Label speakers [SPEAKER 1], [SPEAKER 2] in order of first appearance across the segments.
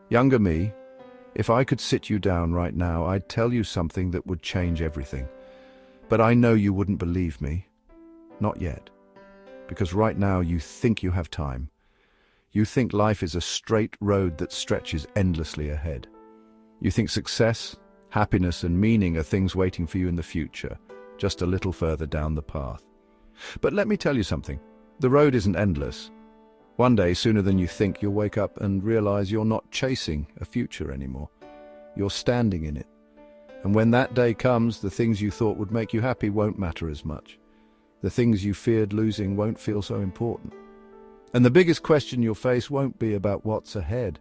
[SPEAKER 1] Younger me, if I could sit you down right now, I'd tell you something that would change everything. But I know you wouldn't believe me. Not yet. Because right now you think you have time. You think life is a straight road that stretches endlessly ahead. You think success, happiness, and meaning are things waiting for you in the future, just a little further down the path. But let me tell you something. The road isn't endless. One day, sooner than you think, you'll wake up and realize you're not chasing a future anymore. You're standing in it. And when that day comes, the things you thought would make you happy won't matter as much. The things you feared losing won't feel so important. And the biggest question you'll face won't be about what's ahead,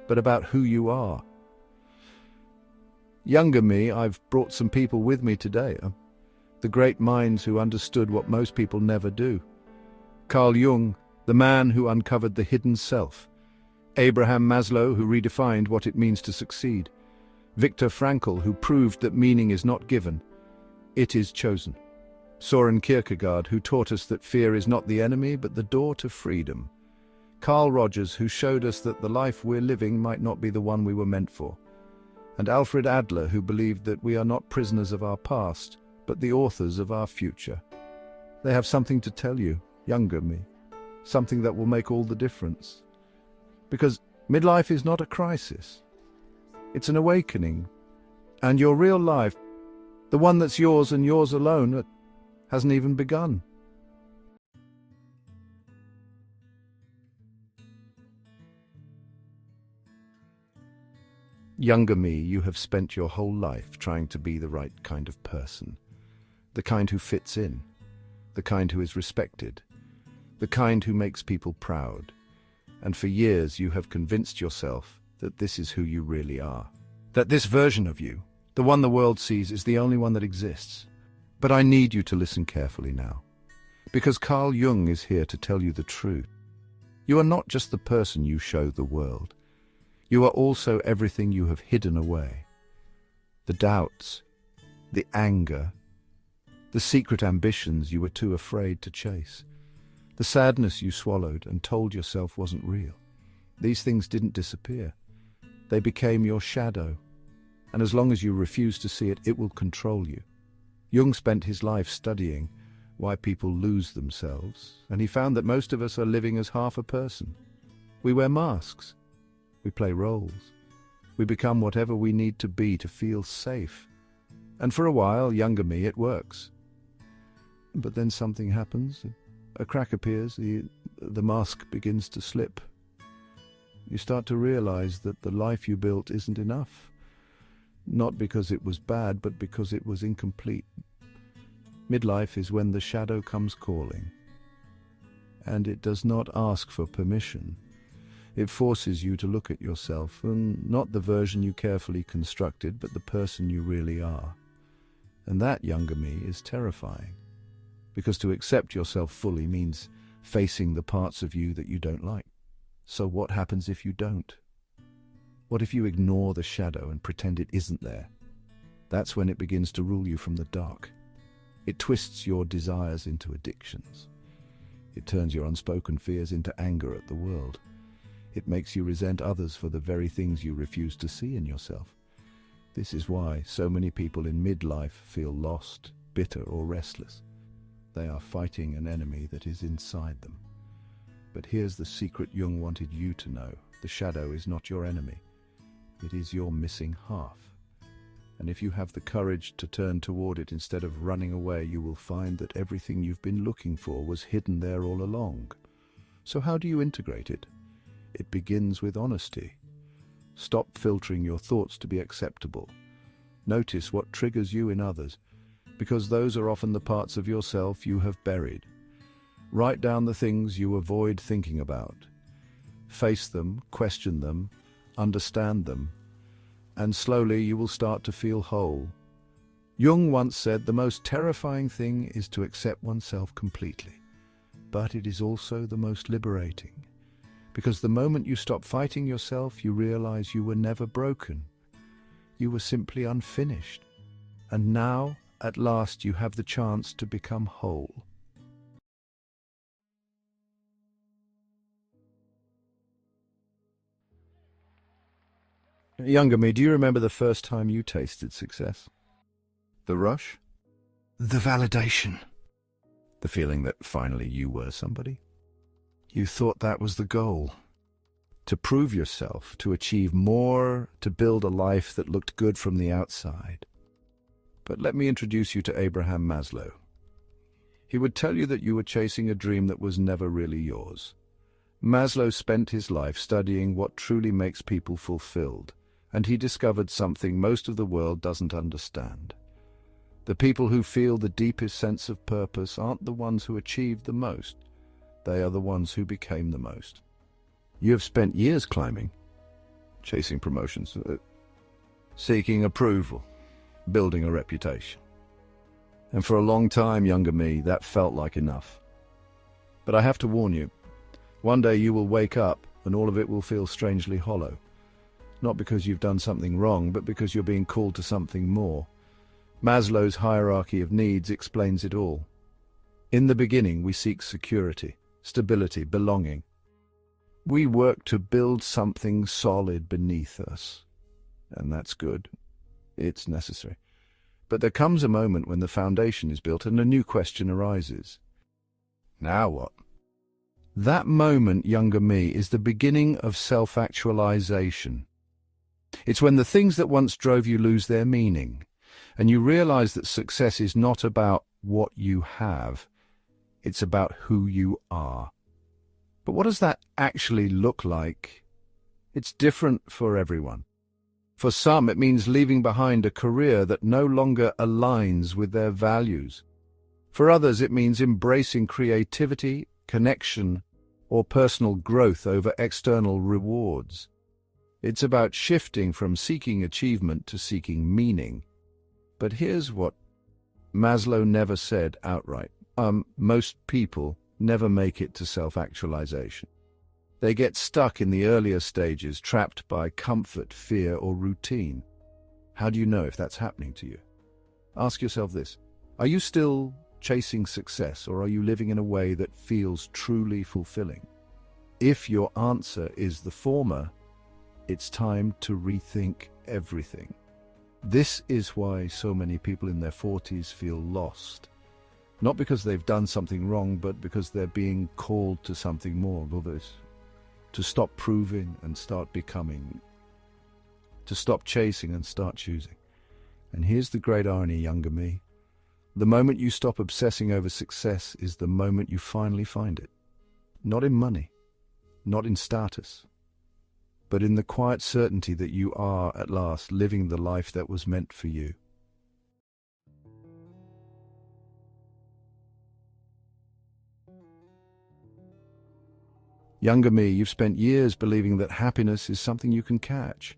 [SPEAKER 1] but about who you are. Younger me, I've brought some people with me today. The great minds who understood what most people never do. Carl Jung, the man who uncovered the hidden self. Abraham Maslow, who redefined what it means to succeed. Viktor Frankl, who proved that meaning is not given, it is chosen. Soren Kierkegaard, who taught us that fear is not the enemy, but the door to freedom. Carl Rogers, who showed us that the life we're living might not be the one we were meant for. And Alfred Adler, who believed that we are not prisoners of our past, but the authors of our future. They have something to tell you, younger me, something that will make all the difference. Because midlife is not a crisis. It's an awakening. And your real life, the one that's yours and yours alone, hasn't even begun. Younger me, you have spent your whole life trying to be the right kind of person. The kind who fits in. The kind who is respected. The kind who makes people proud. And for years you have convinced yourself that this is who you really are. That this version of you, the one the world sees, is the only one that exists. But I need you to listen carefully now. Because Carl Jung is here to tell you the truth. You are not just the person you show the world. You are also everything you have hidden away. The doubts, the anger, the secret ambitions you were too afraid to chase. The sadness you swallowed and told yourself wasn't real. These things didn't disappear. They became your shadow. And as long as you refuse to see it, it will control you. Jung spent his life studying why people lose themselves, and he found that most of us are living as half a person. We wear masks. We play roles. We become whatever we need to be to feel safe. And for a while, younger me, it works. But then something happens. A crack appears. The mask begins to slip. You start to realize that the life you built isn't enough. Not because it was bad, but because it was incomplete. Midlife is when the shadow comes calling. And it does not ask for permission. It forces you to look at yourself, and not the version you carefully constructed, but the person you really are. And that, younger me, is terrifying. Because to accept yourself fully means facing the parts of you that you don't like. So what happens if you don't? What if you ignore the shadow and pretend it isn't there? That's when it begins to rule you from the dark. It twists your desires into addictions. It turns your unspoken fears into anger at the world. It makes you resent others for the very things you refuse to see in yourself. This is why so many people in midlife feel lost, bitter, or restless. They are fighting an enemy that is inside them. But here's the secret Jung wanted you to know. The shadow is not your enemy. It is your missing half. And if you have the courage to turn toward it instead of running away, you will find that everything you've been looking for was hidden there all along. So how do you integrate it? It begins with honesty. Stop filtering your thoughts to be acceptable. Notice what triggers you in others, because those are often the parts of yourself you have buried. Write down the things you avoid thinking about. Face them, question them, understand them, and slowly you will start to feel whole. Jung once said the most terrifying thing is to accept oneself completely, but it is also the most liberating. Because the moment you stop fighting yourself, you realize you were never broken. You were simply unfinished. And now, at last, you have the chance to become whole. Younger me, do you remember the first time you tasted success? The rush? The validation? The feeling that finally you were somebody? You thought that was the goal. To prove yourself, to achieve more, to build a life that looked good from the outside. But let me introduce you to Abraham Maslow. He would tell you that you were chasing a dream that was never really yours. Maslow spent his life studying what truly makes people fulfilled, and he discovered something most of the world doesn't understand. The people who feel the deepest sense of purpose aren't the ones who achieved the most. They are the ones who became the most. You have spent years climbing, chasing promotions, seeking approval, building a reputation. And for a long time, younger me, that felt like enough. But I have to warn you, one day you will wake up and all of it will feel strangely hollow. Not because you've done something wrong, but because you're being called to something more. Maslow's hierarchy of needs explains it all. In the beginning, we seek security, stability, belonging. We work to build something solid beneath us. And that's good. It's necessary. But there comes a moment when the foundation is built and a new question arises. Now what? That moment, younger me, is the beginning of self-actualization. It's when the things that once drove you lose their meaning, and you realize that success is not about what you have, it's about who you are. But what does that actually look like? It's different for everyone. For some, it means leaving behind a career that no longer aligns with their values. For others, it means embracing creativity, connection, or personal growth over external rewards. It's about shifting from seeking achievement to seeking meaning. But here's what Maslow never said outright. Most people never make it to self-actualization. They get stuck in the earlier stages, trapped by comfort, fear, or routine. How do you know if that's happening to you? Ask yourself this. Are you still chasing success, or are you living in a way that feels truly fulfilling? If your answer is the former, it's time to rethink everything. This is why so many people in their 40s feel lost. Not because they've done something wrong, but because they're being called to something more. To stop proving and start becoming. To stop chasing and start choosing. And here's the great irony, younger me. The moment you stop obsessing over success is the moment you finally find it. Not in money, not in status, but in the quiet certainty that you are, at last, living the life that was meant for you. Younger me, you've spent years believing that happiness is something you can catch.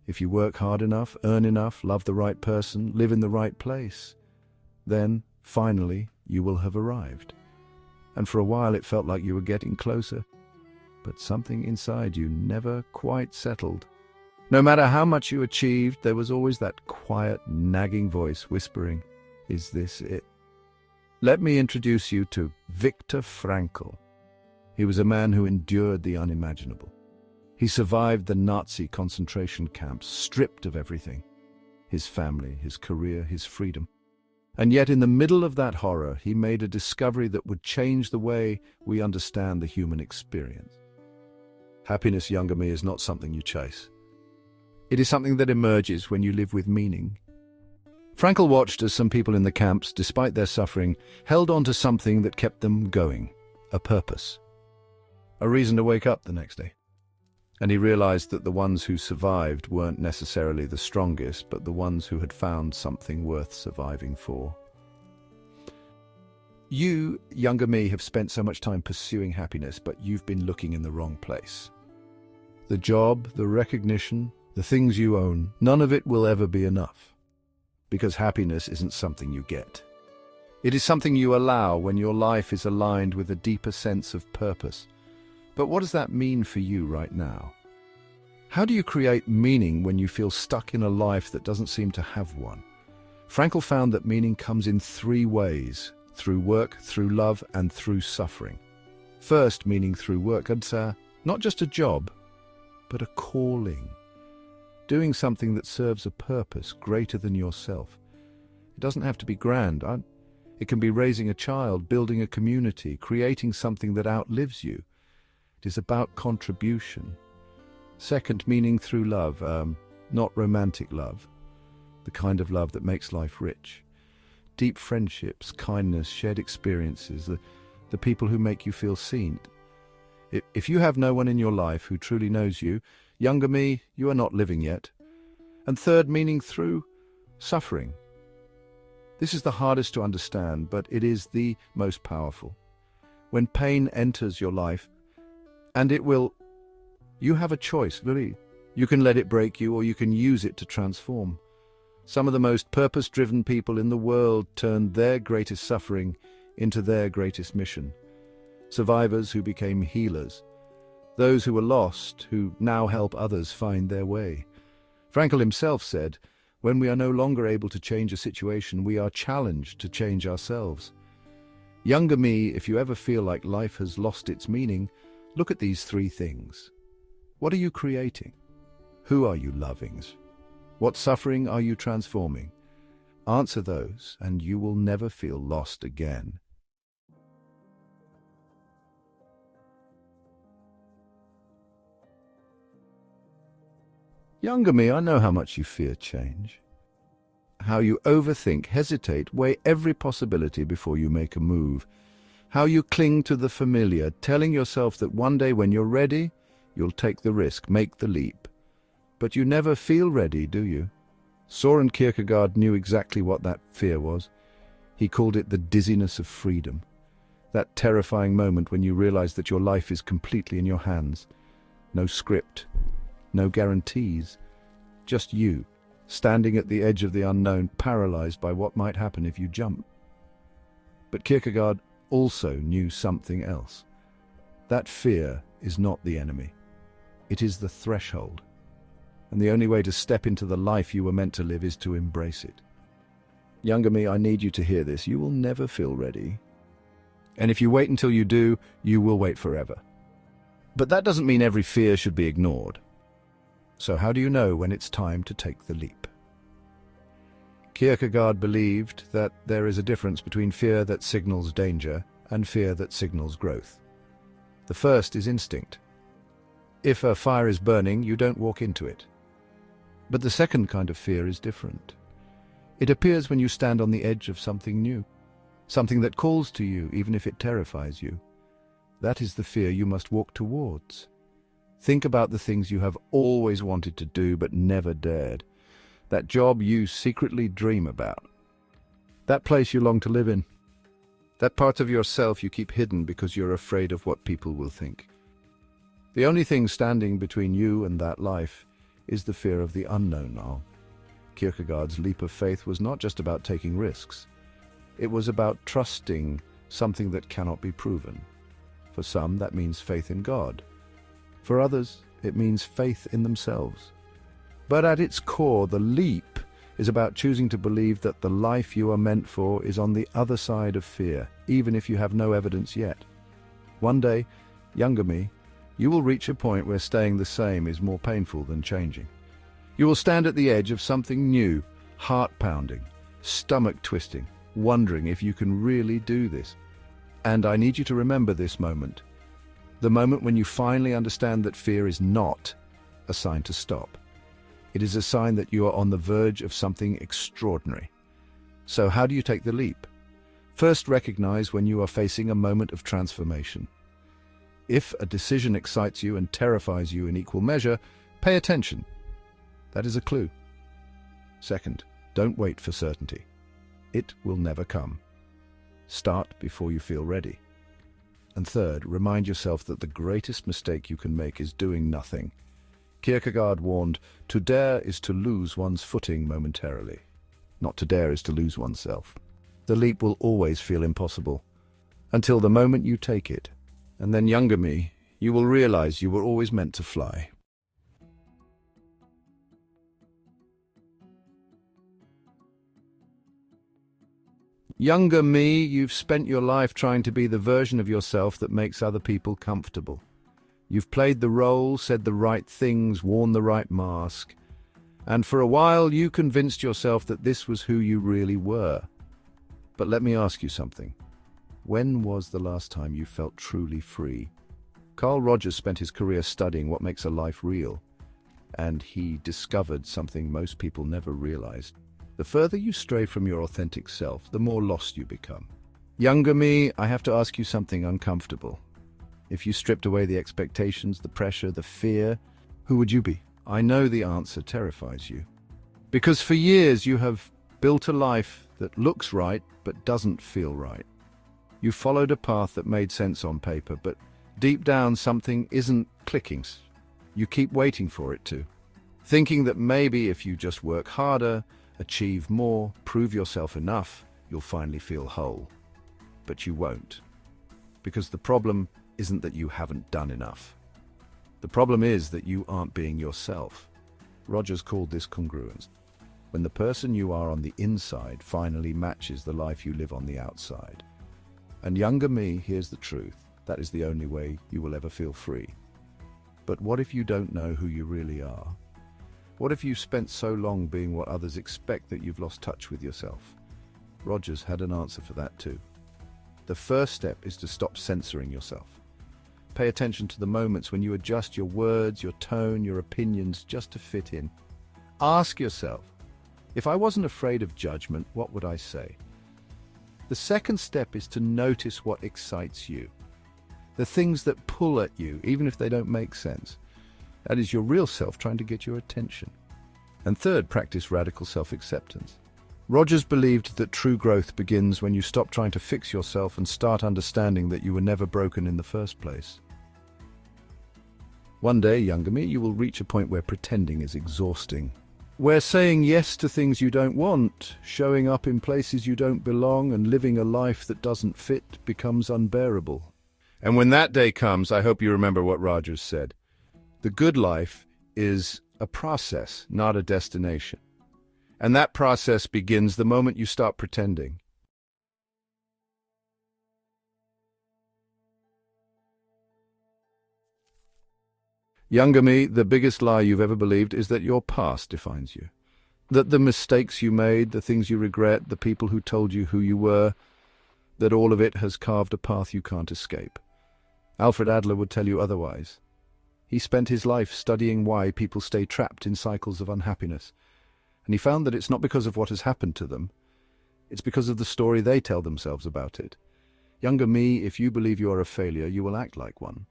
[SPEAKER 1] If you work hard enough, earn enough, love the right person, live in the right place, then, finally, you will have arrived. And for a while it felt like you were getting closer, but something inside you never quite settled. No matter how much you achieved, there was always that quiet, nagging voice whispering, "Is this it?" Let me introduce you to Viktor Frankl. He was a man who endured the unimaginable. He survived the Nazi concentration camps, stripped of everything. His family, his career, his freedom. And yet in the middle of that horror, he made a discovery that would change the way we understand the human experience. Happiness, younger me, is not something you chase. It is something that emerges when you live with meaning. Frankl watched as some people in the camps, despite their suffering, held on to something that kept them going, a purpose. A reason to wake up the next day. And he realized that the ones who survived weren't necessarily the strongest, but the ones who had found something worth surviving for. You, younger me, have spent so much time pursuing happiness, but you've been looking in the wrong place. The job, the recognition, the things you own, none of it will ever be enough. Because happiness isn't something you get. It is something you allow when your life is aligned with a deeper sense of purpose. But what does that mean for you right now? How do you create meaning when you feel stuck in a life that doesn't seem to have one? Frankl found that meaning comes in 3 ways: through work, through love, and through suffering. First, meaning through work. It's not just a job, but a calling. doing something that serves a purpose greater than yourself. It doesn't have to be grand. It can be raising a child, building a community, creating something that outlives you. It is about contribution. Second, meaning through love, not romantic love, the kind of love that makes life rich. Deep friendships, kindness, shared experiences, the people who make you feel seen. If you have no one in your life who truly knows you, younger me, you are not living yet. And third, meaning through suffering. This is the hardest to understand, but it is the most powerful. When pain enters your life, and it will, you have a choice, really. You can let it break you, or you can use it to transform. Some of the most purpose-driven people in the world turned their greatest suffering into their greatest mission. Survivors who became healers. Those who were lost, who now help others find their way. Frankl himself said, "When we are no longer able to change a situation, we are challenged to change ourselves." Younger me, if you ever feel like life has lost its meaning, look at these three things. What are you creating? Who are you loving? What suffering are you transforming? Answer those, and you will never feel lost again. Younger me, I know how much you fear change. How you overthink, hesitate, weigh every possibility before you make a move. How you cling to the familiar, telling yourself that one day when you're ready, you'll take the risk, make the leap. But you never feel ready, do you? Søren Kierkegaard knew exactly what that fear was. He called it the dizziness of freedom. That terrifying moment when you realize that your life is completely in your hands. No script, no guarantees, just you, standing at the edge of the unknown, paralyzed by what might happen if you jump. But Kierkegaard also knew something else. That fear is not the enemy. It is the threshold. And the only way to step into the life you were meant to live is to embrace it. Younger me, I need you to hear this. You will never feel ready. And if you wait until you do, you will wait forever. But that doesn't mean every fear should be ignored. So how do you know when it's time to take the leap? Kierkegaard believed that there is a difference between fear that signals danger and fear that signals growth. The first is instinct. If a fire is burning, you don't walk into it. But the second kind of fear is different. It appears when you stand on the edge of something new, something that calls to you even if it terrifies you. That is the fear you must walk towards. Think about the things you have always wanted to do but never dared. That job you secretly dream about. That place you long to live in. That part of yourself you keep hidden because you're afraid of what people will think. The only thing standing between you and that life is the fear of the unknown now. Kierkegaard's leap of faith was not just about taking risks. It was about trusting something that cannot be proven. For some, that means faith in God. For others, it means faith in themselves. But at its core, the leap is about choosing to believe that the life you are meant for is on the other side of fear, even if you have no evidence yet. One day, younger me, you will reach a point where staying the same is more painful than changing. You will stand at the edge of something new, heart-pounding, stomach-twisting, wondering if you can really do this. And I need you to remember this moment. The moment when you finally understand that fear is not a sign to stop. It is a sign that you are on the verge of something extraordinary. So how do you take the leap? First, recognize when you are facing a moment of transformation. If a decision excites you and terrifies you in equal measure, pay attention. That is a clue. Second, don't wait for certainty. It will never come. Start before you feel ready. And third, remind yourself that the greatest mistake you can make is doing nothing. Kierkegaard warned, to dare is to lose one's footing momentarily. Not to dare is to lose oneself. The leap will always feel impossible, until the moment you take it. And then, younger me, you will realize you were always meant to fly. Younger me, you've spent your life trying to be the version of yourself that makes other people comfortable. You've played the role, said the right things, worn the right mask. And for a while, you convinced yourself that this was who you really were. But let me ask you something. When was the last time you felt truly free? Carl Rogers spent his career studying what makes a life real, and he discovered something most people never realized. The further you stray from your authentic self, the more lost you become. Younger me, I have to ask you something uncomfortable. If you stripped away the expectations, the pressure, the fear, who would you be? I know the answer terrifies you. Because for years you have built a life that looks right but doesn't feel right. You followed a path that made sense on paper, but deep down something isn't clicking. You keep waiting for it to. Thinking that maybe if you just work harder, achieve more, prove yourself enough, you'll finally feel whole. But you won't. Because the problem isn't that you haven't done enough. The problem is that you aren't being yourself. Rogers called this congruence. When the person you are on the inside finally matches the life you live on the outside. And younger me, here's the truth. That is the only way you will ever feel free. But what if you don't know who you really are? What if you've spent so long being what others expect that you've lost touch with yourself? Rogers had an answer for that too. The first step is to stop censoring yourself. Pay attention to the moments when you adjust your words, your tone, your opinions just to fit in. Ask yourself, if I wasn't afraid of judgment, what would I say? The second step is to notice what excites you. The things that pull at you, even if they don't make sense. That is your real self trying to get your attention. And third, practice radical self-acceptance. Rogers believed that true growth begins when you stop trying to fix yourself and start understanding that you were never broken in the first place. One day, younger me, you will reach a point where pretending is exhausting. Where saying yes to things you don't want, showing up in places you don't belong, and living a life that doesn't fit becomes unbearable. And when that day comes, I hope you remember what Rogers said. The good life is a process, not a destination. And that process begins the moment you stop pretending. Younger me, the biggest lie you've ever believed is that your past defines you. That the mistakes you made, the things you regret, the people who told you who you were, that all of it has carved a path you can't escape. Alfred Adler would tell you otherwise. He spent his life studying why people stay trapped in cycles of unhappiness. And he found that it's not because of what has happened to them. It's because of the story they tell themselves about it. Younger me, if you believe you are a failure, you will act like one.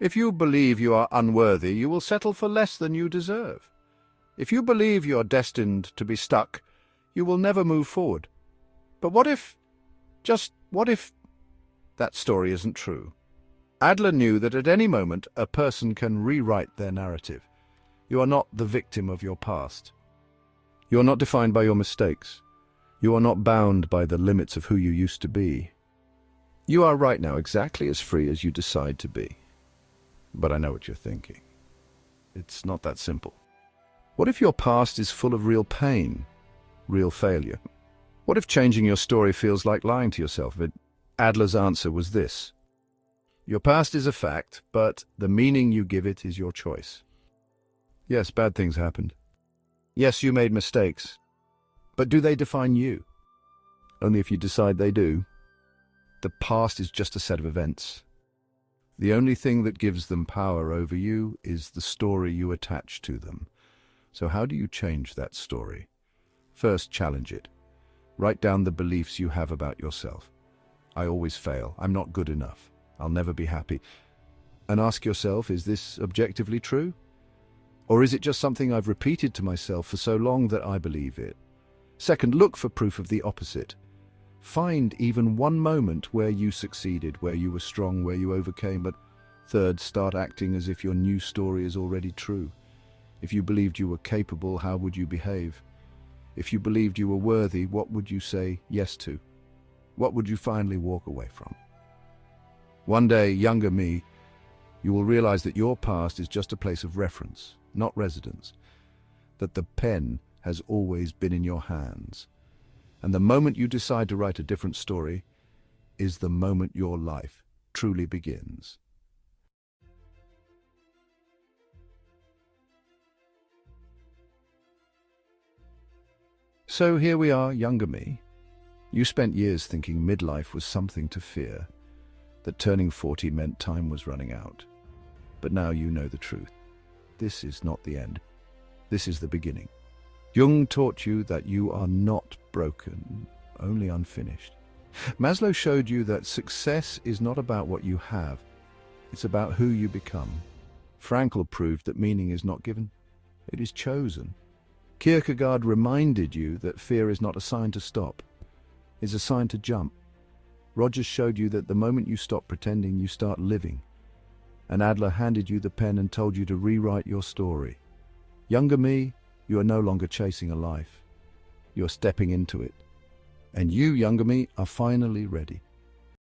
[SPEAKER 1] If you believe you are unworthy, you will settle for less than you deserve. If you believe you are destined to be stuck, you will never move forward. But what if, just what if, that story isn't true? Adler knew that at any moment a person can rewrite their narrative. You are not the victim of your past. You are not defined by your mistakes. You are not bound by the limits of who you used to be. You are right now exactly as free as you decide to be. But I know what you're thinking. It's not that simple. What if your past is full of real pain, real failure? What if changing your story feels like lying to yourself? Adler's answer was this. Your past is a fact, but the meaning you give it is your choice. Yes, bad things happened. Yes, you made mistakes. But do they define you? Only if you decide they do. The past is just a set of events. The only thing that gives them power over you is the story you attach to them. So how do you change that story? First, challenge it. Write down the beliefs you have about yourself. I always fail. I'm not good enough. I'll never be happy. And ask yourself, is this objectively true? Or is it just something I've repeated to myself for so long that I believe it? Second, look for proof of the opposite. Find even one moment where you succeeded, where you were strong, where you overcame. But third, start acting as if your new story is already true. If you believed you were capable, how would you behave? If you believed you were worthy, what would you say yes to? What would you finally walk away from? One day, younger me, you will realize that your past is just a place of reference, not residence. That the pen has always been in your hands. And the moment you decide to write a different story is the moment your life truly begins. So here we are, younger me. You spent years thinking midlife was something to fear, that turning 40 meant time was running out. But now you know the truth. This is not the end. This is the beginning. Jung taught you that you are not broken, only unfinished. Maslow showed you that success is not about what you have, it's about who you become. Frankl proved that meaning is not given, it is chosen. Kierkegaard reminded you that fear is not a sign to stop, it's a sign to jump. Rogers showed you that the moment you stop pretending, you start living. And Adler handed you the pen and told you to rewrite your story. Younger me, you are no longer chasing a life. You're stepping into it. And you, younger me, are finally ready.